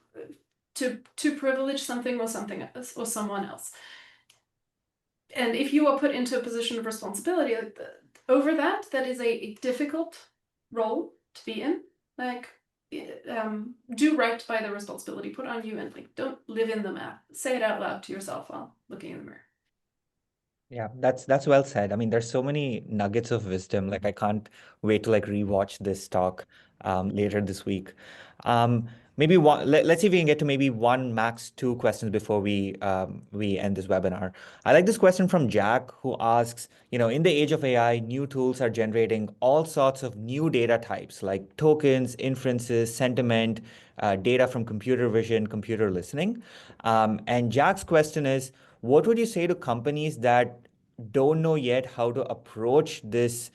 to privilege something or something else or someone else. And if you are put into a position of responsibility over that, that is a difficult role to be in. Like, do right by the responsibility put on you, and like, don't live in the math. Say it out loud to yourself while looking in the mirror. Yeah, that's well said. I mean, there's so many nuggets of wisdom. Like I can't wait to like rewatch this talk later this week. Um, maybe let's see if we can get to maybe one max two questions before we end this webinar. I like this question from Jack who asks, in the age of AI, new tools are generating all sorts of new data types like tokens, inferences, sentiment, data from computer vision, computer listening. And Jack's question is, what would you say to companies that don't know yet how to approach this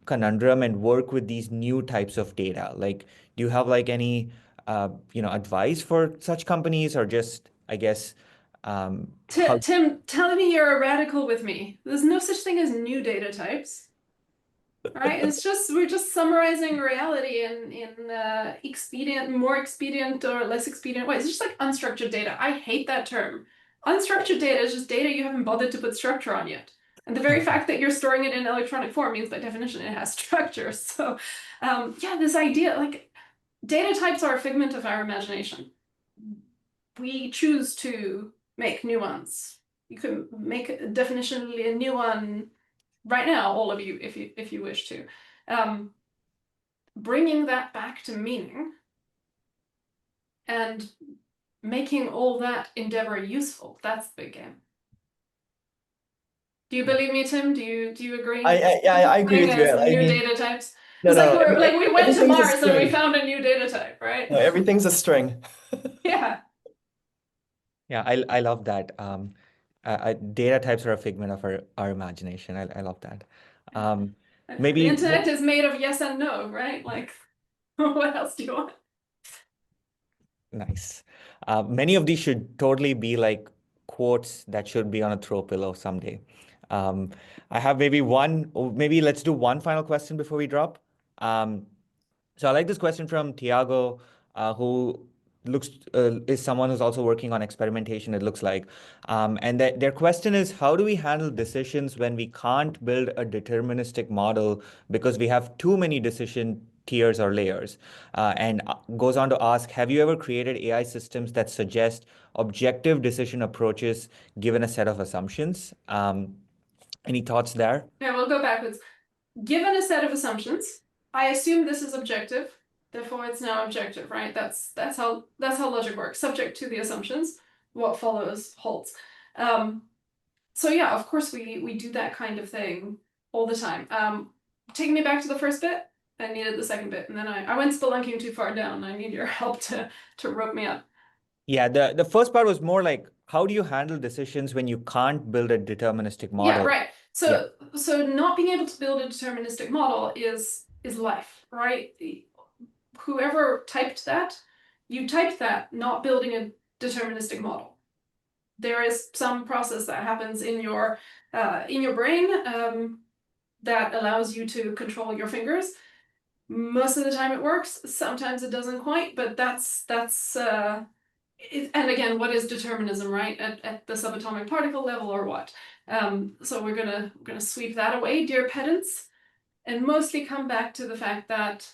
conundrum and work with these new types of data? Like, do you have like any advice for such companies, or just, I guess, how? Tim, tell me you're a radical with me. There's no such thing as new data types. Right? We're just summarizing reality in more expedient or less expedient ways. It's just like unstructured data. I hate that term. Unstructured data is just data you haven't bothered to put structure on yet. And the very fact that you're storing it in electronic form means by definition it has structure. So yeah, this idea, like, data types are a figment of our imagination. We choose to make new ones. You can make definitionally a new one right now, all of you, if you wish to. Bringing that back to meaning and making all that endeavor useful, that's the big game. Do you believe me, Tim? Do you agree? I agree with you. As I new mean, data types. no, It's like no, we went to everything's a Mars and we string. found a new data type, right? No, everything's a string. Yeah. Yeah, I love that. Data types are a figment of our imagination. I love that. Um, The maybe. internet is made of yes and no, right? Like, what else do you want? Nice. Many of these should totally be like quotes that should be on a throw pillow someday. I have maybe one, or maybe let's do one final question before we drop. Um, so I like this question from Tiago, who looks is someone who's also working on experimentation, it looks like. And their question is, how do we handle decisions when we can't build a deterministic model because we have too many decision tiers or layers? And goes on to ask, have you ever created AI systems that suggest objective decision approaches given a set of assumptions? Any thoughts there? Yeah, we'll go backwards. Given a set of assumptions, I assume this is objective, therefore it's now objective, right? That's how logic works. Subject to the assumptions, what follows holds. So yeah, of course we do that kind of thing all the time. Taking me back to the first bit, I needed the second bit, and then I went spelunking too far down. I need your help to rope me up. Yeah, the first part was more like, how do you handle decisions when you can't build a deterministic Yeah, model? right. Yeah. So not being able to build a deterministic model is life, right? Whoever typed that, you typed that not building a deterministic model. there is some process that happens in your brain that allows you to control your fingers. Most of the time it works. Sometimes it doesn't quite, but that's and again, what is determinism, right? At the subatomic particle level or what? So we're gonna sweep that away, dear pedants, and mostly come back to the fact that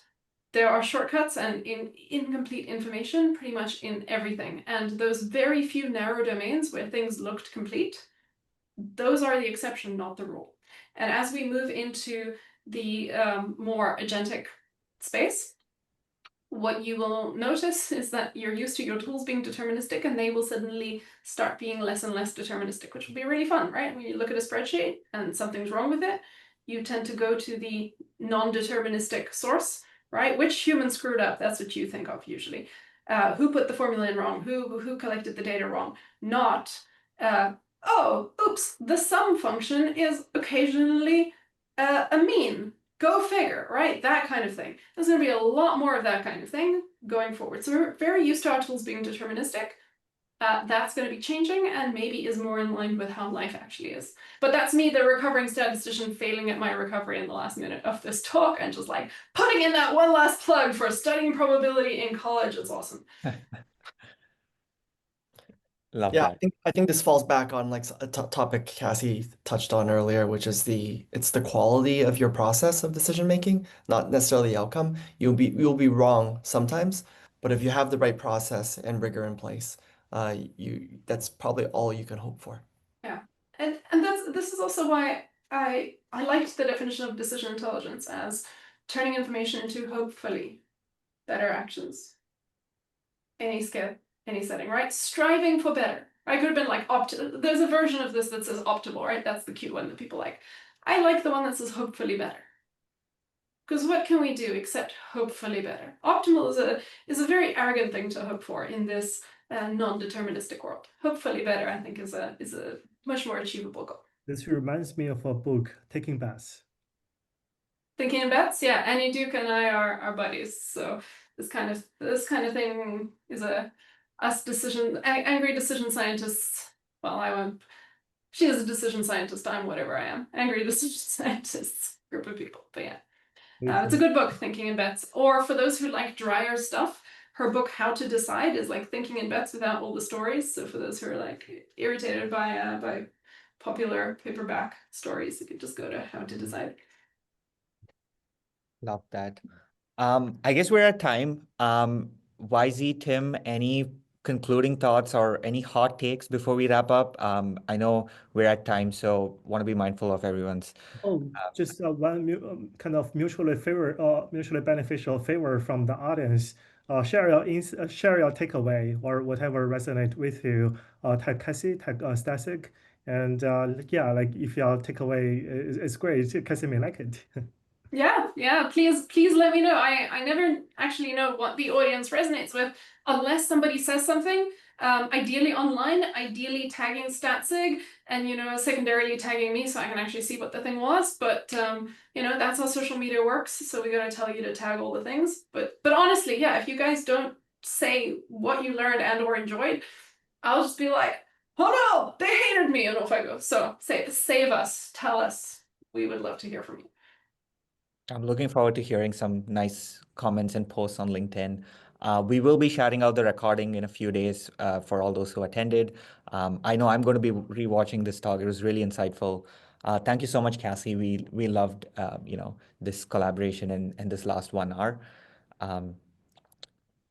there are shortcuts and incomplete information pretty much in everything. And those very few narrow domains where things looked complete, those are the exception, not the rule. And as we move into the more agentic space, what you will notice is that you're used to your tools being deterministic, and they will suddenly start being less and less deterministic, which will be really fun, right? When you look at a spreadsheet and something's wrong with it, you tend to go to the non-deterministic source, right? Which human screwed up? That's what you think of usually. Who put the formula in wrong? Who collected the data wrong? Not, oh, oops, the sum function is occasionally a mean. Go figure, right? That kind of thing. There's going to be a lot more of that kind of thing going forward. So we're very used to our tools being deterministic. That's going to be changing and maybe is more in line with how life actually is. But that's me, the recovering statistician, failing at my recovery in the last minute of this talk and just like putting in that one last plug for studying probability in college. It's awesome. Love Yeah, that. I think this falls back on like a topic Cassie touched on earlier, which is it's the quality of your process of decision making, not necessarily the outcome. You'll be wrong sometimes, but if you have the right process and rigor in place, that's probably all you can hope for. Yeah, and this is also why I liked the definition of decision intelligence as turning information into hopefully better actions. Any scale, any setting, right? Striving for better. I could have been like there's a version of this that says optimal, right? That's the cute one that people like. I like the one that says hopefully better. Because what can we do except hopefully better? Optimal is a very arrogant thing to hope for in this non-deterministic world. Hopefully better, I think, is a much more achievable goal. This reminds me of a book, Taking Baths. Thinking in bets, yeah. Annie Duke and I are buddies, so this kind of thing is angry decision scientists. Well, I won't. She is a decision scientist. I'm whatever I am. Angry decision scientists group of people. But yeah, it's a good book, Thinking in Bets. Or for those who like drier stuff, her book How to Decide is like Thinking in Bets without all the stories. So for those who are like irritated by popular paperback stories, you could just go to How to Decide. Love that. I guess we're at time. YZ, Tim, any concluding thoughts or any hot takes before we wrap up? I know we're at time, so want to be mindful of everyone's. Oh, just one kind of mutually beneficial favor from the audience. Share your takeaway or whatever resonate with you. Tag Cassie, tag Statsig, and yeah, like if your takeaway is great, Cassie may like it. Yeah. Please let me know. I never actually know what the audience resonates with unless somebody says something. Ideally online, ideally tagging Statsig, and secondarily tagging me so I can actually see what the thing was. But that's how social media works. So we gotta tell you to tag all the things. But honestly, yeah, if you guys don't say what you learned and or enjoyed, I'll just be like, oh no, they hated me, and off I go. So save us, tell us. We would love to hear from you. I'm looking forward to hearing some nice comments and posts on LinkedIn. We will be shouting out the recording in a few days for all those who attended. I know I'm going to be rewatching this talk. It was really insightful. Thank you so much, Cassie. We loved this collaboration and this last 1 hour.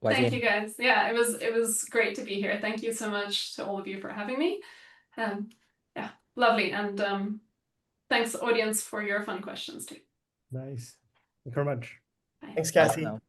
Thank you guys. Yeah, it was great to be here. Thank you so much to all of you for having me. Yeah, lovely. And thanks audience for your fun questions too. Nice. Thank you very much. Bye. Thanks, Bye for Cassie. now.